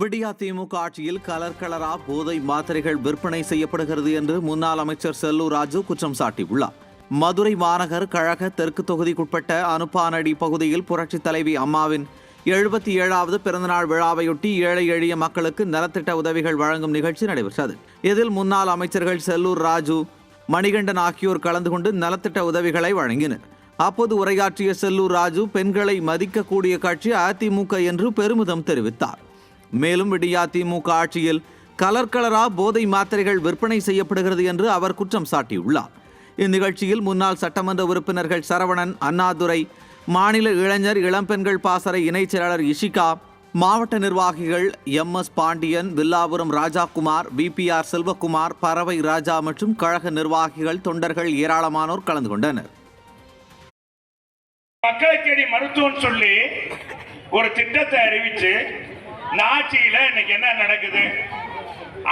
விடியா திமுக ஆட்சியில் கலர் போதை மாத்திரைகள் விற்பனை செய்யப்படுகிறது என்று முன்னாள் அமைச்சர் செல்லூர் ராஜு குற்றம் சாட்டியுள்ளார். மதுரை மாநகர் கழக தெற்கு தொகுதிக்குட்பட்ட அனுப்பானடி பகுதியில் புரட்சித் தலைவி அம்மாவின் 77வது பிறந்தநாள் விழாவையொட்டி ஏழை எளிய மக்களுக்கு நலத்திட்ட உதவிகள் வழங்கும் நிகழ்ச்சி நடைபெற்றது. இதில் முன்னாள் அமைச்சர்கள் செல்லூர் ராஜு, மணிகண்டன் ஆகியோர் கலந்து கொண்டு நலத்திட்ட உதவிகளை வழங்கினர். அப்போது உரையாற்றிய செல்லூர் ராஜு, பெண்களை மதிக்கக்கூடிய கட்சி அதிமுக என்று பெருமிதம் தெரிவித்தார். மேலும் விடியா திமுக ஆட்சியில் கலர் போதை மாத்திரைகள் விற்பனை செய்யப்படுகிறது என்று அவர் குற்றம் சாட்டியுள்ளார். இந்நிகழ்ச்சியில் முன்னாள் சட்டமன்ற உறுப்பினர்கள் சரவணன், அண்ணாதுரை, மாநில இளைஞர் இளம்பெண்கள் பாசறை இணைச் செயலாளர் இஷிகா, மாவட்ட நிர்வாகிகள் MS பாண்டியன், வில்லாபுரம் ராஜாகுமார், VPR செல்வகுமார், பறவை ராஜா மற்றும் கழக நிர்வாகிகள், தொண்டர்கள் ஏராளமானோர் கலந்து கொண்டனர். மக்களை தேடி மருத்துவம் சொல்லி ஒரு திட்டத்தை அறிவிச்சு ஆட்சியில இன்னைக்கு என்ன நடக்குது?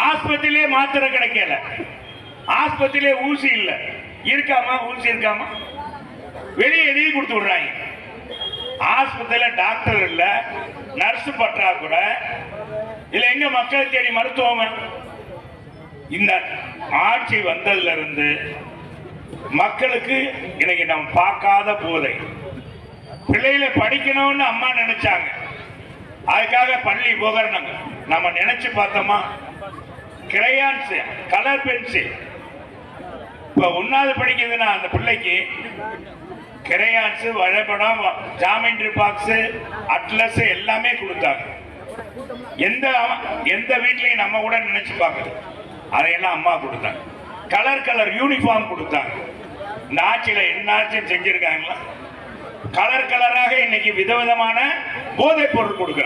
ஆஸ்பத்திரியிலே மாத்திரை கிடைக்கல, ஆஸ்பத்திரியிலே ஊசி இல்ல, இருக்காமா ஊசி இருக்காமா, வெளியே எழுதி கொடுத்து விடுறாங்க. ஆஸ்பத்திரியில டாக்டர் இல்ல, நர்ஸ் பற்றாக்குறை இல்ல, எங்க மக்களை தேடி மருத்துவம்? இந்த ஆட்சி வந்ததுல இருந்து மக்களுக்கு இன்னைக்கு நம்ம பார்க்காத போதை. பிள்ளைகளை படிக்கணும்னு அம்மா நினைச்சாங்க, அதுக்காக பள்ளி உபகரணங்கள் நம்ம நினைச்சு பார்த்தோமா? Crayons, colour pencil. இப்ப 1வது படிக்குதுன்னா அந்த பிள்ளைக்கு கிரையான்ஸ், வரைபடம், ஜாமெண்ட்ரி பாக்ஸ், அட்லஸ் எல்லாமே கொடுத்தாங்க. எந்த வீட்லயும் நம்ம கூட நினைச்சு பார்க்கல, அதையெல்லாம் அம்மா கொடுத்தாங்க. கலர் யூனிஃபார்ம் கொடுத்தாங்க. இந்த ஆட்சியில என்னாச்சும் செஞ்சிருக்காங்களா? கலராக இன்னைக்கு விதவிதமான போதைப் பொருள் கொடுக்கிறாங்க.